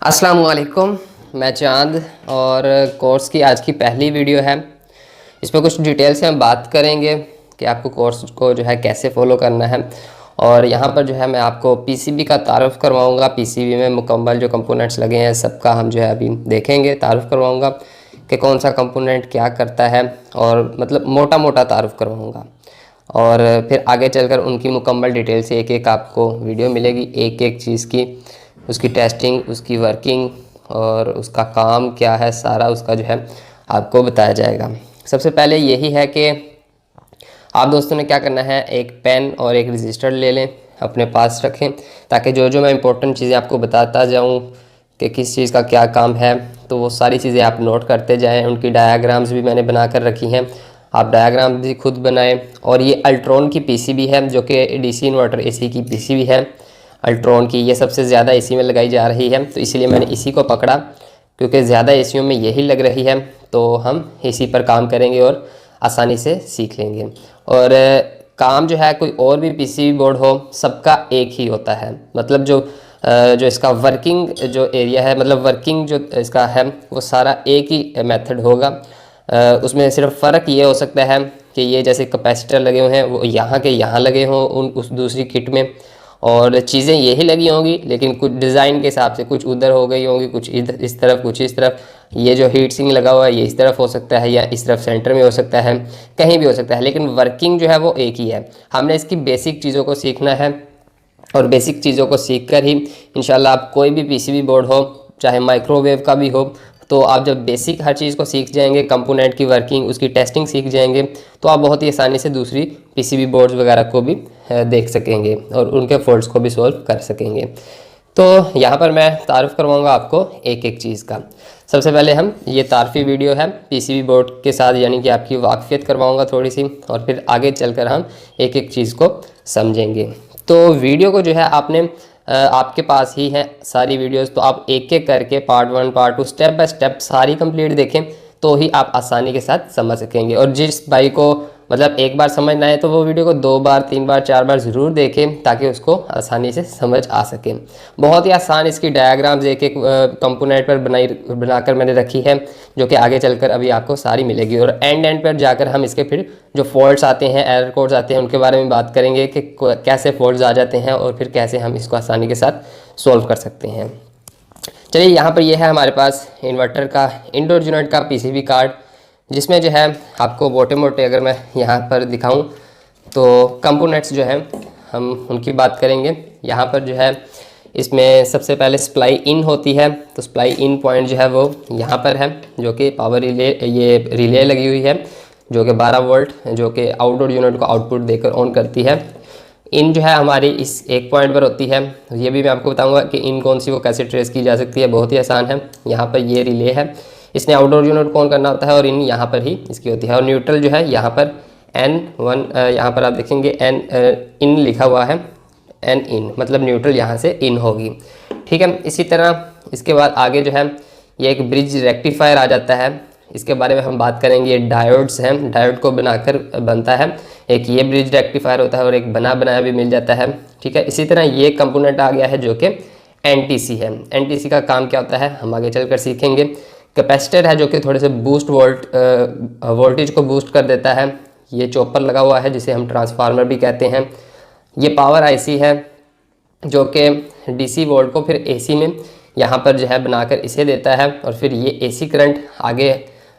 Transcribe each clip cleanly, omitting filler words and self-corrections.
अस्सलाम वालेकुम। मैं चांद और कोर्स की आज की पहली वीडियो है। इसमें कुछ डिटेल से हम बात करेंगे कि आपको कोर्स को जो है कैसे फॉलो करना है। और यहाँ पर जो है मैं आपको पीसीबी का तारुफ़ करवाऊँगा। पीसीबी में मुकम्मल जो कंपोनेंट्स लगे हैं सबका हम जो है अभी देखेंगे, तारुफ़ करवाऊँगा कि कौन सा कंपोनेंट क्या करता है, और मतलब मोटा मोटा तारुफ़ करवाऊँगा। और फिर आगे चलकर उनकी मुकम्मल डिटेल से एक एक आपको वीडियो मिलेगी, एक एक चीज़ की, उसकी टेस्टिंग, उसकी वर्किंग और उसका काम क्या है, सारा उसका जो है आपको बताया जाएगा। सबसे पहले यही है कि आप दोस्तों ने क्या करना है, एक पेन और एक रजिस्टर ले लें, अपने पास रखें, ताकि जो जो मैं इंपॉर्टेंट चीज़ें आपको बताता जाऊं कि किस चीज़ का क्या काम है, तो वो सारी चीज़ें आप नोट करते जाएं। उनकी डायाग्राम्स भी मैंने बना कर रखी हैं, आप डायाग्राम भी खुद बनाएं। और ये अल्ट्रॉन की पीसीबी है, जो कि डीसी इन्वर्टर एसी की पीसीबी है अल्ट्रॉन की। ये सबसे ज़्यादा एसी में लगाई जा रही है, तो इसीलिए मैंने इसी को पकड़ा, क्योंकि ज़्यादा एसीओं में यही लग रही है, तो हम इसी पर काम करेंगे और आसानी से सीख लेंगे। और काम जो है कोई और भी पीसीबी बोर्ड हो, सबका एक ही होता है। मतलब जो इसका वर्किंग जो एरिया है, मतलब वर्किंग जो इसका है, वो सारा एक ही मेथड होगा। उसमें सिर्फ फ़र्क ये हो सकता है कि ये जैसे कैपेसिटर लगे हुए हैं वो यहाँ के यहाँ लगे हों उस दूसरी किट में, और चीज़ें यही लगी होंगी, लेकिन कुछ डिज़ाइन के हिसाब से कुछ उधर हो गई होंगी, कुछ इधर इस तरफ, कुछ इस तरफ। ये जो हीट सिंक लगा हुआ है ये इस तरफ हो सकता है, या इस तरफ सेंटर में हो सकता है, कहीं भी हो सकता है, लेकिन वर्किंग जो है वो एक ही है। हमने इसकी बेसिक चीज़ों को सीखना है, और बेसिक चीज़ों को सीख कर ही इंशाल्लाह आप कोई भी पीसीबी बोर्ड हो, चाहे माइक्रोवेव का भी हो, तो आप जब बेसिक हर चीज़ को सीख जाएंगे, कंपोनेंट की वर्किंग, उसकी टेस्टिंग सीख जाएंगे, तो आप बहुत ही आसानी से दूसरी पीसीबी बोर्ड्स वगैरह को भी देख सकेंगे और उनके फॉल्ट्स को भी सॉल्व कर सकेंगे। तो यहाँ पर मैं तारुफ़ करवाऊँगा आपको एक एक चीज़ का। सबसे पहले हम ये तारफ़ी वीडियो है पीसीबी बोर्ड के साथ, यानी कि आपकी वाकफ़ियत करवाऊँगा थोड़ी सी, और फिर आगे चलकर हम एक एक चीज़ को समझेंगे। तो वीडियो को जो है आपने आपके पास ही है सारी वीडियोस, तो आप एक एक करके part 1 part 2 step by step सारी कंप्लीट देखें, तो ही आप आसानी के साथ समझ सकेंगे। और जिस भाई को मतलब एक बार समझना है, तो वो वीडियो को 2 बार 3 बार 4 बार ज़रूर देखें, ताकि उसको आसानी से समझ आ सके। बहुत ही आसान इसकी डायाग्राम्स एक एक कंपोनेंट पर बनाकर मैंने रखी है, जो कि आगे चलकर अभी आपको सारी मिलेगी। और एंड पर जाकर हम इसके फिर जो फॉल्ट्स आते हैं, एरर कोड्स आते हैं, उनके बारे में बात करेंगे कि कैसे फॉल्ट्स आ जाते हैं और फिर कैसे हम इसको आसानी के साथ सॉल्व कर सकते हैं। चलिए, यहाँ पर यह है हमारे पास इन्वर्टर का इंडोर यूनिट का पीसीबी कार्ड, जिसमें जो है आपको मोटे मोटे अगर मैं यहाँ पर दिखाऊं तो कंपोनेंट्स जो हैं हम उनकी बात करेंगे। यहाँ पर जो है इसमें सबसे पहले सप्लाई इन होती है, तो सप्लाई इन पॉइंट जो है वो यहाँ पर है, जो कि पावर रिले, ये रिले लगी हुई है, जो कि 12 वोल्ट, जो कि आउटडोर यूनिट को आउटपुट देकर ऑन करती है। इन जो है हमारी इस एक पॉइंट पर होती है। ये भी मैं आपको बताऊंगा कि इन कौन सी वो कैसे ट्रेस की जा सकती है, बहुत ही आसान है। यहाँ पर ये रिले है, इसने आउटडोर यूनिट को ऑन करना होता है, और इन यहाँ पर ही इसकी होती है। और न्यूट्रल जो है यहाँ पर N1, यहाँ पर आप देखेंगे N इन लिखा हुआ है, N इन मतलब न्यूट्रल यहाँ से इन होगी, ठीक है। इसी तरह इसके बाद आगे जो है ये एक ब्रिज रेक्टिफायर आ जाता है, इसके बारे में हम बात करेंगे। ये डायोड्स हैं, डायोड को बनाकर बनता है, एक ये ब्रिज रेक्टिफायर होता है और एक बना बनाया भी मिल जाता है, ठीक है। इसी तरह ये कंपोनेंट आ गया है जो कि एनटीसी है। एनटीसी का काम क्या होता है हम आगे चलकर सीखेंगे। कैपेसिटर है जो कि थोड़े से वोल्टेज को बूस्ट कर देता है। ये चॉपर लगा हुआ है जिसे हम ट्रांसफार्मर भी कहते हैं। ये पावर आईसी है जो कि डीसी वोल्ट को फिर एसी में यहाँ पर जो है बनाकर इसे देता है, और फिर ये एसी करंट आगे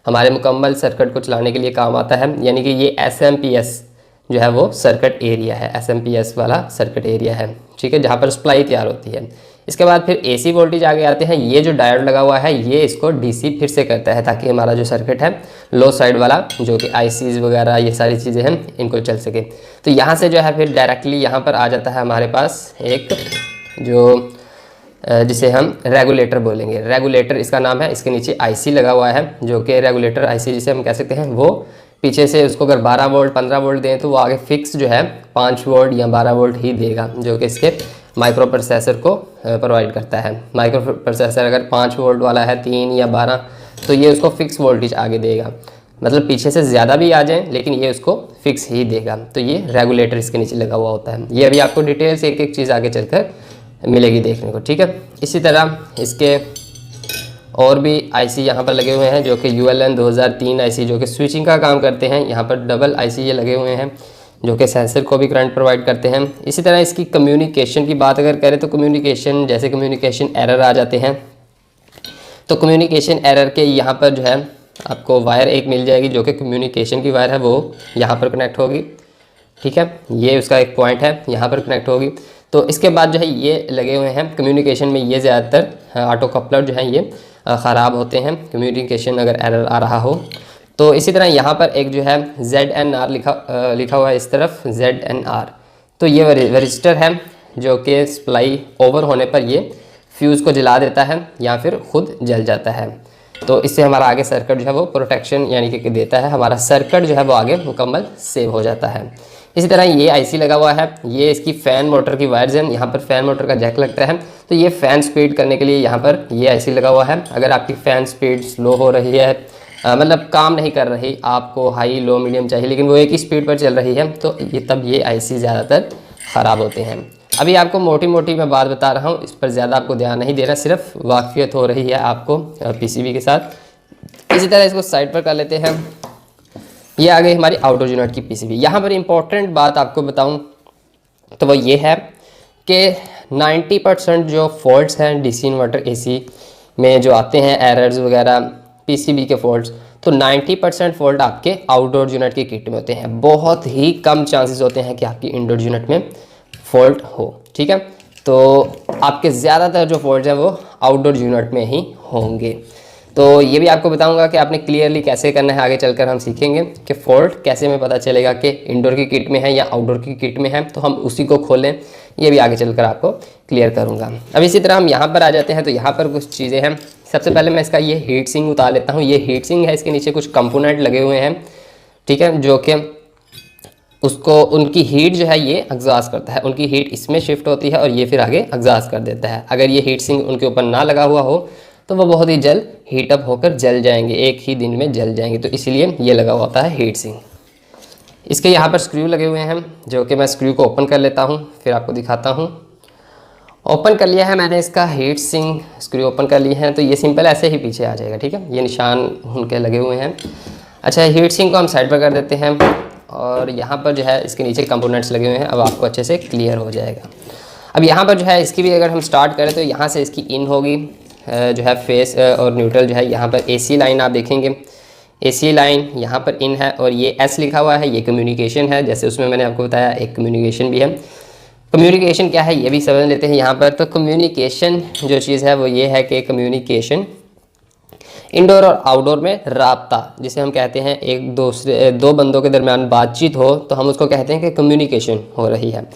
हमारे मुकम्मल सर्किट को चलाने के लिए काम आता है। यानी कि ये एसएमपीएस जो है वो सर्किट एरिया है, एसएमपीएस वाला सर्किट एरिया है, ठीक है, जहाँ पर सप्लाई तैयार होती है। इसके बाद फिर एसी वोल्टेज आगे आते हैं। ये जो डायोड लगा हुआ है ये इसको डीसी फिर से करता है, ताकि हमारा जो सर्किट है लो साइड वाला, जो कि आईसीज वगैरह ये सारी चीज़ें हैं, इनको चल सके। तो यहाँ से जो है फिर डायरेक्टली यहाँ पर आ जाता है हमारे पास एक जो जिसे हम रेगुलेटर बोलेंगे। रेगुलेटर इसका नाम है, इसके नीचे आईसी लगा हुआ है, जो कि रेगुलेटर आईसी जिसे हम कह सकते हैं। वो पीछे से उसको अगर 12 वोल्ट 15 वोल्ट दें तो वो आगे फिक्स जो है 5 वोल्ट या 12 वोल्ट ही देगा, जो कि इसके माइक्रो प्रोसेसर को प्रोवाइड करता है। माइक्रो प्रोसेसर अगर 5 वोल्ट वाला है, 3 या 12, तो ये उसको फिक्स वोल्टेज आगे देगा। मतलब पीछे से ज़्यादा भी आ जाए लेकिन ये उसको फिक्स ही देगा। तो ये रेगुलेटर इसके नीचे लगा हुआ होता है। ये अभी आपको डिटेल से एक एक चीज़ आगे चलकर मिलेगी देखने को, ठीक है। इसी तरह इसके और भी आईसी यहाँ पर लगे हुए हैं जो कि ULN 2003 आईसी जो कि स्विचिंग का काम करते हैं। यहाँ पर डबल आईसी ये लगे हुए हैं जो कि सेंसर को भी करंट प्रोवाइड करते हैं। इसी तरह इसकी कम्युनिकेशन की बात अगर करें तो कम्युनिकेशन, जैसे कम्युनिकेशन एरर आ जाते हैं तो कम्युनिकेशन एरर के यहाँ पर जो है आपको वायर एक मिल जाएगी जो कि कम्युनिकेशन की वायर है, वो यहाँ पर कनेक्ट होगी। ठीक है, ये उसका एक पॉइंट है, यहाँ पर कनेक्ट होगी। तो इसके बाद जो है ये लगे हुए हैं कम्युनिकेशन में, ये ज़्यादातर ऑटो कपलर जो है ये ख़राब होते हैं कम्युनिकेशन अगर एरर आ रहा हो। तो इसी तरह यहाँ पर एक जो है ZNR लिखा हुआ है इस तरफ, ZNR। तो ये रजिस्टर है जो कि सप्लाई ओवर होने पर ये फ्यूज़ को जला देता है या फिर खुद जल जाता है। तो इससे हमारा आगे सर्किट जो है वो प्रोटेक्शन यानी कि देता है, हमारा सर्किट जो है वो आगे मुकम्मल सेव हो जाता है। इसी तरह ये आईसी लगा हुआ है, ये इसकी फ़ैन मोटर की वायर्स हैं, यहाँ पर फ़ैन मोटर का जैक लगता है। तो ये फ़ैन स्पीड करने के लिए यहाँ पर ये आईसी लगा हुआ है। अगर आपकी फ़ैन स्पीड स्लो हो रही है, मतलब काम नहीं कर रही, आपको हाई लो मीडियम चाहिए लेकिन वो एक ही स्पीड पर चल रही है, तो ये तब ये आईसी ज़्यादातर ख़राब होते हैं। अभी आपको मोटी मोटी मैं बात बता रहा हूँ, इस पर ज़्यादा आपको ध्यान नहीं देना, सिर्फ वाकफियत हो रही है आपको पीसीबी के साथ। इसी तरह इसको साइड पर कर लेते हैं। ये आ गई हमारी आउटडोर यूनिट की पीसीबी। यहाँ पर इम्पोर्टेंट बात आपको बताऊँ तो वो ये है कि 90% जो फॉल्ट्स हैं डीसी इन्वर्टर एसी में जो आते हैं एरर्स वगैरह पीसीबी के फॉल्ट्स, तो 90% फॉल्ट आपके आउटडोर यूनिट की किट में होते हैं। बहुत ही कम चांसेस होते हैं कि आपकी इंडोर यूनिट में फॉल्ट हो। ठीक है, तो आपके ज़्यादातर जो फॉल्ट हैं वो आउटडोर यूनिट में ही होंगे। तो ये भी आपको बताऊंगा कि आपने क्लियरली कैसे करना है, आगे चलकर हम सीखेंगे कि फ़ॉल्ट कैसे में पता चलेगा कि इंडोर की किट में है या आउटडोर की किट में है, तो हम उसी को खोलें, ये भी आगे चलकर आपको क्लियर करूँगा। अब इसी तरह हम यहाँ पर आ जाते हैं। तो यहाँ पर कुछ चीज़ें हैं। सबसे पहले मैं इसका ये हीट सिंक उतार लेता हूँ। ये हीट सिंक है, इसके नीचे कुछ कंपोनेंट लगे हुए हैं। ठीक है, जो कि उसको उनकी हीट जो है ये एग्जॉस्ट करता है, उनकी हीट इसमें शिफ्ट होती है और ये फिर आगे एग्जॉस्ट कर देता है। अगर ये हीट सिंक उनके ऊपर ना लगा हुआ हो तो वो बहुत ही जल्द हीट अप होकर जल जाएंगे, एक ही दिन में जल जाएंगे। तो इसलिए ये लगा हुआ होता है हीट सिंक। इसके यहाँ पर स्क्रू लगे हुए हैं जो कि मैं स्क्रू को ओपन कर लेता हूँ, फिर आपको दिखाता हूँ। ओपन कर लिया है मैंने इसका हीट सिंक, स्क्रू ओपन कर लिए हैं। तो ये सिंपल ऐसे ही पीछे आ जाएगा। ठीक है, ये निशान उनके लगे हुए हैं। अच्छा, हीट सिंक को हम साइड पर कर देते हैं और यहाँ पर जो है इसके नीचे कंपोनेंट्स लगे हुए हैं। अब आपको अच्छे से क्लियर हो जाएगा। अब यहाँ पर जो है इसकी भी अगर हम स्टार्ट करें तो यहाँ से इसकी इन होगी जो है फेस और न्यूट्रल जो है, यहाँ पर AC लाइन आप देखेंगे, AC लाइन यहाँ पर इन है और ये S लिखा हुआ है, ये कम्युनिकेशन है। जैसे उसमें मैंने आपको बताया एक कम्युनिकेशन भी है। कम्युनिकेशन क्या है ये भी समझ लेते हैं यहाँ पर। तो कम्युनिकेशन जो चीज़ है वो ये है कि कम्युनिकेशन इंडोर और आउटडोर में राब्ता, जिसे हम कहते हैं एक दूसरे दो बंदों के दरमियान बातचीत हो तो हम उसको कहते हैं कि कम्युनिकेशन हो रही है।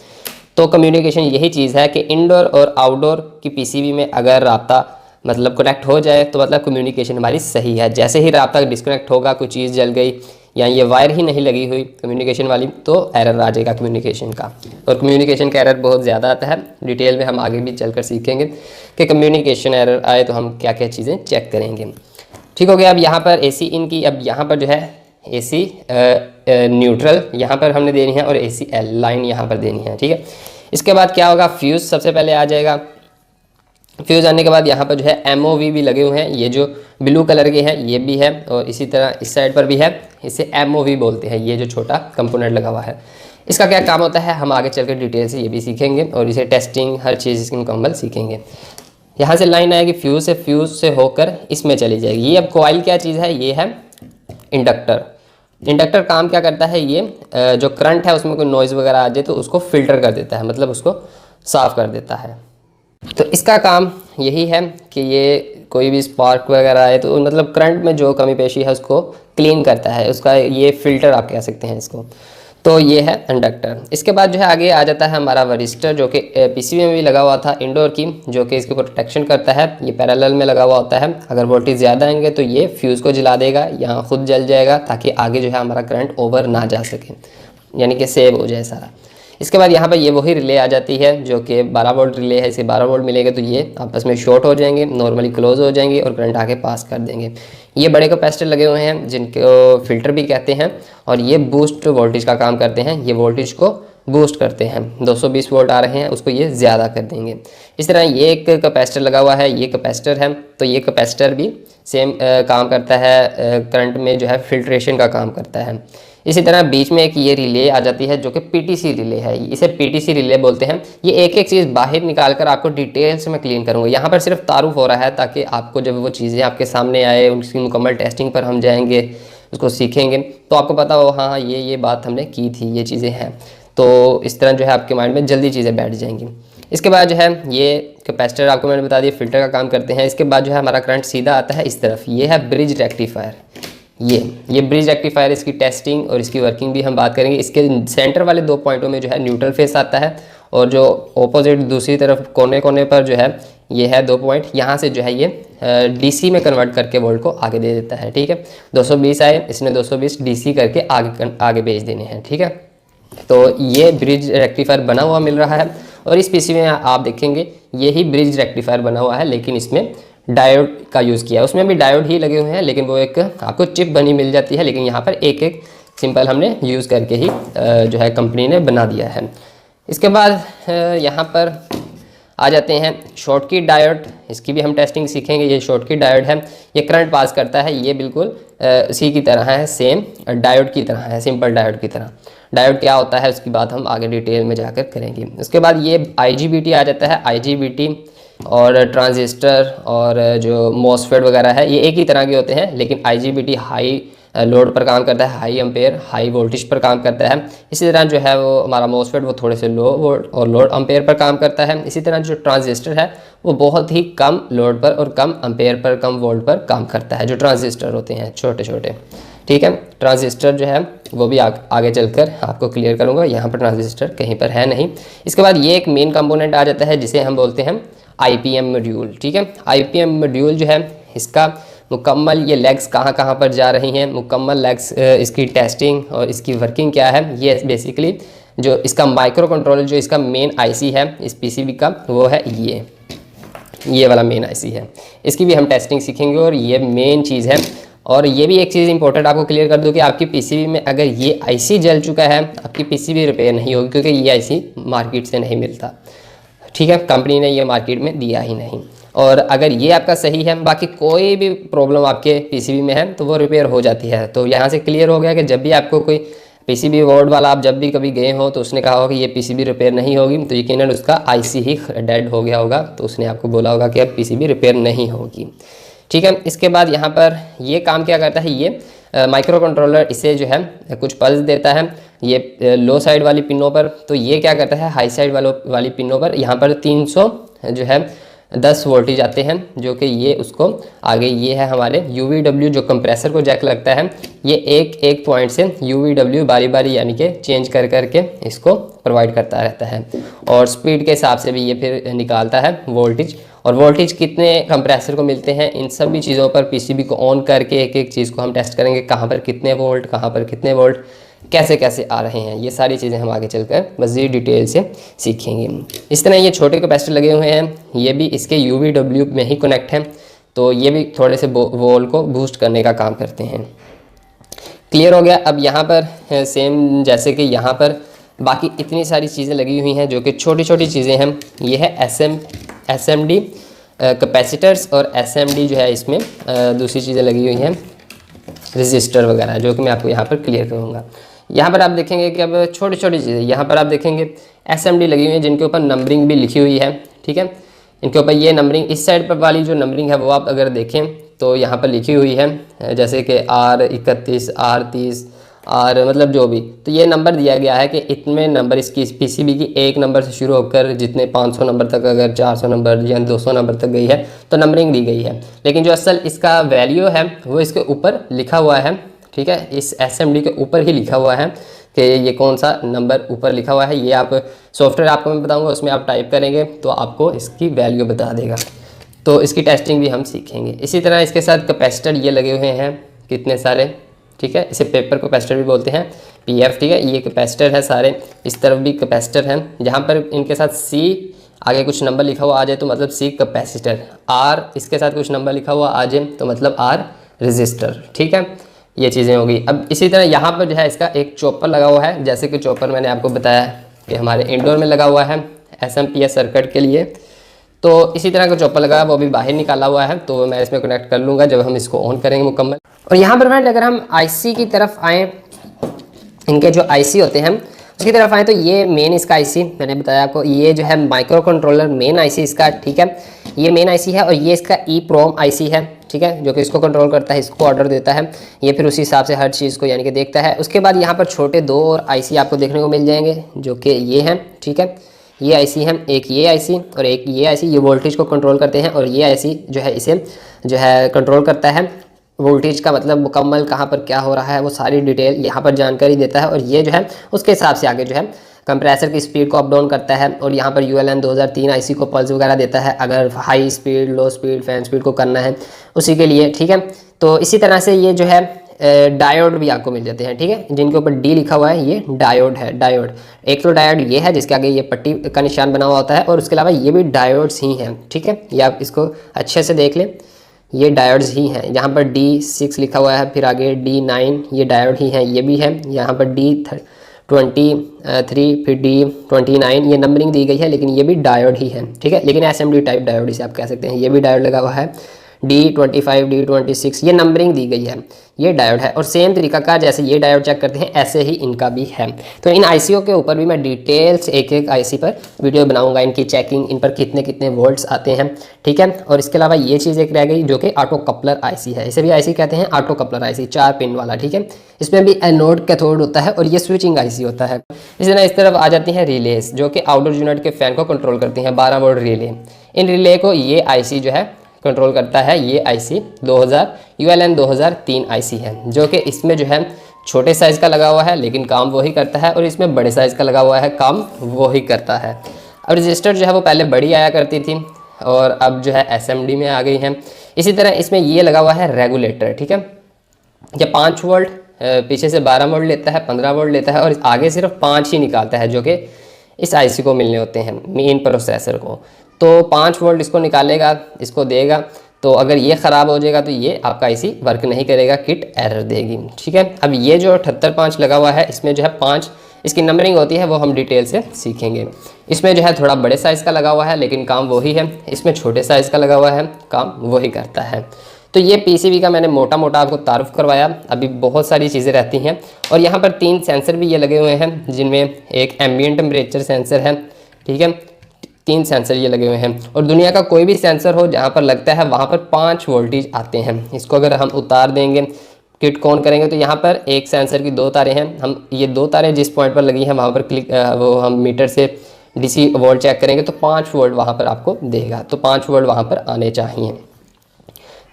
तो कम्युनिकेशन यही चीज़ है कि इंडोर और आउटडोर की पीसीबी में अगर राब्ता मतलब कनेक्ट हो जाए तो मतलब कम्युनिकेशन हमारी सही है। जैसे ही राब्ता डिस्कनेक्ट होगा, कोई चीज़ जल गई या ये वायर ही नहीं लगी हुई कम्युनिकेशन वाली, तो एरर आ जाएगा कम्युनिकेशन का। और कम्युनिकेशन का एरर बहुत ज़्यादा आता है, डिटेल में हम आगे भी चलकर सीखेंगे कि कम्युनिकेशन एरर आए तो हम क्या क्या चीज़ें चेक करेंगे। ठीक हो गया। अब यहाँ पर AC इन की, अब यहाँ पर जो है AC न्यूट्रल यहाँ पर हमने देनी है और ACL लाइन यहाँ पर देनी है। ठीक है, इसके बाद क्या होगा, फ्यूज़ सबसे पहले आ जाएगा। फ्यूज़ आने के बाद यहाँ पर जो है MOV भी लगे हुए हैं, ये जो ब्लू कलर के हैं ये भी है और इसी तरह इस साइड पर भी है, इसे MOV बोलते हैं। ये जो छोटा कंपोनेंट लगा हुआ है इसका क्या काम होता है हम आगे चलकर डिटेल से ये भी सीखेंगे और इसे टेस्टिंग हर चीज़ इसकी मुकम्मल सीखेंगे। यहाँ से लाइन आएगी फ्यूज़ से होकर इसमें चली जाएगी। ये अब कॉइल क्या चीज़ है, ये है इंडक्टर। इंडक्टर काम क्या करता है, ये जो करंट है उसमें कोई नॉइज़ वगैरह आ जाए तो उसको फ़िल्टर कर देता है, मतलब उसको साफ़ कर देता है। तो इसका काम यही है कि ये कोई भी स्पार्क वगैरह आए तो मतलब करंट में जो कमी पेशी है उसको क्लीन करता है, उसका ये फ़िल्टर आप कह सकते हैं इसको। तो ये है इंडक्टर। इसके बाद जो है आगे आ जाता है हमारा वरिस्टर, जो कि पीसीबी में भी लगा हुआ था इंडोर की, जो कि इसकी प्रोटेक्शन करता है। ये पैरेलल में लगा हुआ होता है, अगर वोल्टेज ज़्यादा आएंगे तो ये फ्यूज़ को जला देगा या खुद जल जाएगा ताकि आगे जो है हमारा करंट ओवर ना जा सके, यानी कि सेव हो जाए सारा। इसके बाद यहाँ पर ये वही रिले आ जाती है जो कि 12 वोल्ट रिले है, इसे 12 वोल्ट मिलेगा तो ये आपस में शॉर्ट हो जाएंगे, नॉर्मली क्लोज हो जाएंगे और करंट आके पास कर देंगे। ये बड़े कैपेसिटर लगे हुए हैं जिनको फिल्टर भी कहते हैं और ये बूस्ट वोल्टेज का काम करते हैं। ये वोल्टेज को बूस्ट करते हैं। 220 वोल्ट आ रहे हैं, उसको ये ज़्यादा कर देंगे। इस तरह ये एक कैपेसिटर लगा हुआ है, ये कैपेसिटर है, तो ये कैपेसिटर भी सेम काम करता है, करंट में जो है फिल्ट्रेशन का काम करता है। इसी तरह बीच में एक ये रिले आ जाती है जो कि पीटीसी रिले है, इसे पीटीसी रिले बोलते हैं। ये एक एक चीज़ बाहर निकाल कर आपको डिटेल्स में क्लीन करूँगा। यहाँ पर सिर्फ तारुफ हो रहा है ताकि आपको जब वो चीज़ें आपके सामने आए, उनकी मुकम्मल टेस्टिंग पर हम जाएंगे, उसको सीखेंगे, तो आपको पता हो हाँ ये बात हमने की थी, ये चीज़ें हैं। तो इस तरह जो है आपके माइंड में जल्दी चीज़ें बैठ जाएंगी। इसके बाद जो है ये कैपेसिटर आपको मैंने बता दिया फिल्टर का काम करते हैं। इसके बाद जो है हमारा करंट सीधा आता है इस तरफ, ये है ब्रिज रेक्टिफायर। ये ब्रिज रेक्टिफायर, इसकी टेस्टिंग और इसकी वर्किंग भी हम बात करेंगे। इसके सेंटर वाले 2 पॉइंटों में जो है न्यूट्रल फेस आता है, और जो ऑपोजिट दूसरी तरफ कोने कोने पर जो है ये है 2 पॉइंट, यहाँ से जो है ये डीसी में कन्वर्ट करके वोल्ट को आगे दे देता है। ठीक है, 220 आए, इसने 220 डीसी करके आगे भेज देने हैं। ठीक है, तो ये ब्रिज रेक्टिफायर बना हुआ मिल रहा है, और इस पीसी में आप देखेंगे यही ब्रिज रेक्टिफायर बना हुआ है, लेकिन इसमें डायोड का यूज़ किया है। उसमें भी डायोड ही लगे हुए हैं, लेकिन वो एक आपको चिप बनी मिल जाती है, लेकिन यहाँ पर एक एक सिंपल हमने यूज़ करके ही जो है कंपनी ने बना दिया है। इसके बाद यहाँ पर आ जाते हैं शॉर्टकी डायोड, इसकी भी हम टेस्टिंग सीखेंगे। ये शॉर्टकी डायोड है, ये करंट पास करता है, ये बिल्कुल इसी की तरह है, सेम डायोड की तरह है, सिंपल डायोड की तरह। डायोड क्या होता है उसकी बात हम आगे डिटेल में जाकर करेंगे। उसके बाद ये IGBT आ जाता है। IGBT और ट्रांजिस्टर और जो मॉसफेट वगैरह है ये एक ही तरह के होते हैं, लेकिन IGBT हाई लोड पर काम करता है, हाई एम्पेयर हाई वोल्टेज पर काम करता है। इसी तरह जो है वो हमारा मॉसफेट वो थोड़े से लो वोल्ट और लोड एम्पेयर पर काम करता है। इसी तरह जो ट्रांजिस्टर है वो बहुत ही कम लोड पर और कम एम्पेयर पर, कम वोल्ट पर काम करता है, जो ट्रांजिस्टर होते हैं छोटे छोटे। ठीक है, ट्रांजिस्टर जो है वो भी आगे चलकर आपको क्लियर करूँगा, यहाँ पर ट्रांजिस्टर कहीं पर है नहीं। इसके बाद ये एक मेन कंपोनेंट आ जाता है जिसे हम बोलते हैं IPM मॉड्यूल। ठीक है, IPM मॉड्यूल जो है इसका मुकम्मल ये लेग्स कहाँ पर जा रही हैं, मुकम्मल लेग्स इसकी टेस्टिंग और इसकी वर्किंग क्या है, ये बेसिकली जो इसका माइक्रो कंट्रोलर जो इसका मेन IC है इस PCB का, वो है ये वाला मेन IC है। इसकी भी हम टेस्टिंग सीखेंगे और ये मेन चीज़ है। और ये भी एक चीज़ इंपॉर्टेंट आपको क्लियर कर दूँ कि आपकी PCB में अगर ये IC जल चुका है, आपकी PCB रिपेयर नहीं होगी, क्योंकि ये IC मार्केट से नहीं मिलता। ठीक है, कंपनी ने ये मार्केट में दिया ही नहीं। और अगर ये आपका सही है, बाकी कोई भी प्रॉब्लम आपके PCB में है तो वो रिपेयर हो जाती है। तो यहाँ से क्लियर हो गया कि जब भी आपको कोई PCB बोर्ड वाला आप जब भी कभी गए हो तो उसने कहा होगा कि ये PCB रिपेयर नहीं होगी, तो यकीनन उसका IC ही डेड हो गया होगा, तो उसने आपको बोला होगा कि अब PCB रिपेयर नहीं होगी। ठीक है, इसके बाद यहाँ पर ये काम क्या करता है, ये माइक्रो कंट्रोलर इसे जो है कुछ पल्स देता है ये लो साइड वाली पिनों पर, तो ये क्या करता है हाई साइड वाली पिनों पर यहाँ पर 300 जो है 10 वोल्टेज आते हैं, जो कि ये उसको आगे ये है हमारे UVW जो कंप्रेसर को जैक लगता है, ये एक पॉइंट से UVW बारी बारी यानी कि चेंज कर करके इसको प्रोवाइड करता रहता है। और स्पीड के हिसाब से भी ये फिर निकालता है वोल्टेज, और वोल्टेज कितने कंप्रेसर को मिलते हैं, इन सभी चीज़ों पर PCB को ऑन करके एक एक चीज़ को हम टेस्ट करेंगे, कहाँ पर कितने वोल्ट, कहाँ पर कितने वोल्ट, कैसे कैसे आ रहे हैं, ये सारी चीज़ें हम आगे चलकर मज़ीद डिटेल से सीखेंगे। इस तरह ये छोटे कैपेसिटर लगे हुए हैं, ये भी इसके UVW में ही कनेक्ट हैं, तो ये भी थोड़े से वोल्ट को बूस्ट करने का काम करते हैं। क्लियर हो गया। अब यहाँ पर सेम जैसे कि यहाँ पर बाकी इतनी सारी चीज़ें लगी हुई हैं जो कि छोटी छोटी चीज़ें हैं। ये है SMD कैपेसिटर्स, और SMD जो है इसमें दूसरी चीज़ें लगी हुई हैं रजिस्टर वगैरह, जो कि मैं आपको यहाँ पर क्लियर करूँगा। यहाँ पर आप देखेंगे कि अब छोटी छोटी चीज़ें, यहाँ पर आप देखेंगे SMD लगी हुई है जिनके ऊपर नंबरिंग भी लिखी हुई है। ठीक है, इनके ऊपर ये नंबरिंग, इस साइड पर वाली जो नंबरिंग है वो आप अगर देखें तो यहाँ पर लिखी हुई है, जैसे कि R31 R30 और मतलब जो भी, तो ये नंबर दिया गया है कि इतने नंबर इसकी PCB की एक नंबर से शुरू होकर जितने 500 नंबर तक, अगर 400 नंबर या 200 नंबर तक गई है तो नंबरिंग दी गई है, लेकिन जो असल इसका वैल्यू है वो इसके ऊपर लिखा हुआ है। ठीक है, इस SMD के ऊपर ही लिखा हुआ है कि ये कौन सा नंबर ऊपर लिखा हुआ है। ये आप सॉफ्टवेयर आपको मैं बताऊँगा, उसमें आप टाइप करेंगे तो आपको इसकी वैल्यू बता देगा, तो इसकी टेस्टिंग भी हम सीखेंगे। इसी तरह इसके साथ कैपेसिटर ये लगे हुए हैं कितने सारे। ठीक है, इसे पेपर कैपेसिटर भी बोलते हैं, PF। ठीक है, ये कैपेसिटर है सारे, इस तरफ भी कैपेसिटर हैं, जहाँ पर इनके साथ C आगे कुछ नंबर लिखा हुआ आ जाए तो मतलब C कैपेसिटर, R इसके साथ कुछ नंबर लिखा हुआ आ जाए तो मतलब R रजिस्टर। ठीक है, ये चीज़ें होगी। अब इसी तरह यहाँ पर जो है इसका एक चॉपर लगा हुआ है, जैसे कि चॉपर मैंने आपको बताया ये हमारे इंडोर में लगा हुआ है SMPS सर्किट के लिए। तो इसी तरह का चॉपर लगा है, वो भी बाहर निकाला हुआ है, तो मैं इसमें कनेक्ट कर लूँगा जब हम इसको ऑन करेंगे मुकम्मल। और यहाँ पर फ्रेंड अगर हम IC की तरफ आएँ, इनके जो IC होते हैं उसकी तरफ आए, तो ये मेन इसका IC मैंने बताया आपको, ये जो है माइक्रो कंट्रोलर मेन IC इसका, ठीक है, ये मेन IC है। और ये इसका EEPROM IC है, ठीक है, जो कि इसको कंट्रोल करता है, इसको ऑर्डर देता है, ये फिर उसी हिसाब से हर चीज़ को यानी कि देखता है। उसके बाद यहाँ पर छोटे 2 और IC आपको देखने को मिल जाएंगे, जो कि ये हैं, ठीक है, ये IC है, एक ये IC और एक ये IC, ये वोल्टेज को कंट्रोल करते हैं। और ये IC जो है इसे जो है कंट्रोल करता है, वोल्टेज का मतलब मुकम्मल कहाँ पर क्या हो रहा है वो सारी डिटेल यहाँ पर जानकारी देता है। और ये जो है उसके हिसाब से आगे जो है कंप्रेसर की स्पीड को अप डाउन करता है। और यहाँ पर ULN 2003 IC को पल्स वगैरह देता है, अगर हाई स्पीड, लो स्पीड, फैन स्पीड को करना है उसी के लिए, ठीक है। तो इसी तरह से ये जो है डायोड भी आपको मिल जाते हैं, ठीक है, जिनके ऊपर D लिखा हुआ है, ये डायोड है। डायोड एक तो डायोड ये है जिसके आगे ये पट्टी का निशान बना हुआ होता है, और उसके अलावा ये भी डायोड्स ही हैं, ठीक है, ये आप इसको अच्छे से देख लें, ये डायोड्स ही हैं। यहाँ पर D6 लिखा हुआ है, फिर आगे D9, ये डायोड ही हैं, ये भी है। यहाँ पर D23, फिर D29, ये नंबरिंग दी गई है, लेकिन ये भी डायोड ही है, ठीक है, लेकिन SMD टाइप डायोड इसे आप कह सकते हैं। ये भी डायोड लगा हुआ है, D25, D26, ये नंबरिंग दी गई है, ये डायोड है। और सेम तरीका का जैसे ये डायोड चेक करते हैं ऐसे ही इनका भी है। तो इन ICO के ऊपर भी मैं डिटेल्स एक एक IC पर वीडियो बनाऊंगा, इनकी चेकिंग, इन पर कितने कितने वोल्ट्स आते हैं, ठीक है। और इसके अलावा ये चीज़ एक रह गई जो कि ऑटो कपलर IC है, इसे भी IC कहते हैं, ऑटो कपलर IC 4 पिन वाला, ठीक है। इसमें भी एनोड कैथोड होता है और ये स्विचिंग IC होता है। इसी तरह इस तरफ आ जाती हैं रिलेस, जो कि आउटडोर यूनिट के फैन को कंट्रोल करती हैं, 12 वोल्ट रिले। इन रिले को ये IC जो है कंट्रोल करता है, ये IC 2000 ULN 2003 IC है, जो कि इसमें जो है छोटे साइज़ का लगा हुआ है लेकिन काम वही करता है, और इसमें बड़े साइज़ का लगा हुआ है, काम वही करता है। अब रजिस्टर जो है वो पहले बड़ी आया करती थी और अब जो है SMD में आ गई हैं। इसी तरह इसमें ये लगा हुआ है रेगुलेटर, ठीक है, ये 5 वोल्ट पीछे से 12 वोल्ट लेता है, 15 वोल्ट लेता है, और आगे सिर्फ 5 ही निकालता है, जो कि इस IC को मिलने होते हैं, मेन प्रोसेसर को। तो 5 वोल्ट इसको निकालेगा, इसको देगा, तो अगर ये ख़राब हो जाएगा तो ये आपका IC वर्क नहीं करेगा, किट एरर देगी, ठीक है। अब ये जो 78-5 लगा हुआ है, इसमें जो है 5 इसकी नंबरिंग होती है, वो हम डिटेल से सीखेंगे। इसमें जो है थोड़ा बड़े साइज़ का लगा हुआ है लेकिन काम वही है, इसमें छोटे साइज़ का लगा हुआ है, काम वही करता है। तो ये PCB का मैंने मोटा मोटा आपको तारुफ करवाया, अभी बहुत सारी चीज़ें रहती हैं। और यहाँ पर 3 सेंसर भी ये लगे हुए हैं, जिनमें एक एम्बिएंट टेम्परेचर सेंसर है, ठीक है, 3 सेंसर ये लगे हुए हैं। और दुनिया का कोई भी सेंसर हो जहाँ पर लगता है वहाँ पर 5 वोल्टेज आते हैं। इसको अगर हम उतार देंगे, किट को ऑन करेंगे, तो यहाँ पर एक सेंसर की 2 तारें हैं, हम ये 2 तारें जिस पॉइंट पर लगी हैं वहाँ पर वो हम मीटर से DC वोल्ट चेक करेंगे तो 5 वोल्ट वहाँ पर आपको देगा, तो 5 वोल्ट वहाँ पर आने चाहिए।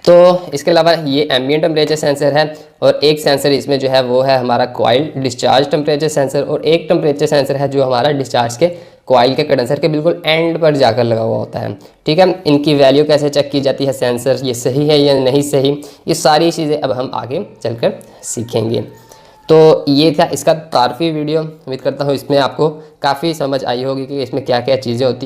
तो इसके अलावा ये एम्बिएंट टेम्परेचर सेंसर है, और एक सेंसर इसमें जो है वो है हमारा कॉइल डिस्चार्ज टेम्परेचर सेंसर, और एक टेम्परेचर सेंसर है जो हमारा डिस्चार्ज के कॉइल के कंडेंसर के बिल्कुल एंड पर जाकर लगा हुआ होता है, ठीक है। इनकी वैल्यू कैसे चेक की जाती है, सेंसर ये सही है या नहीं सही, ये सारी चीज़ें अब हम आगे चलकर सीखेंगे। तो ये था इसका तारफ़ी वीडियो, उम्मीद करता हूँ इसमें आपको काफ़ी समझ आई होगी कि इसमें क्या क्या चीज़ें होती हैं।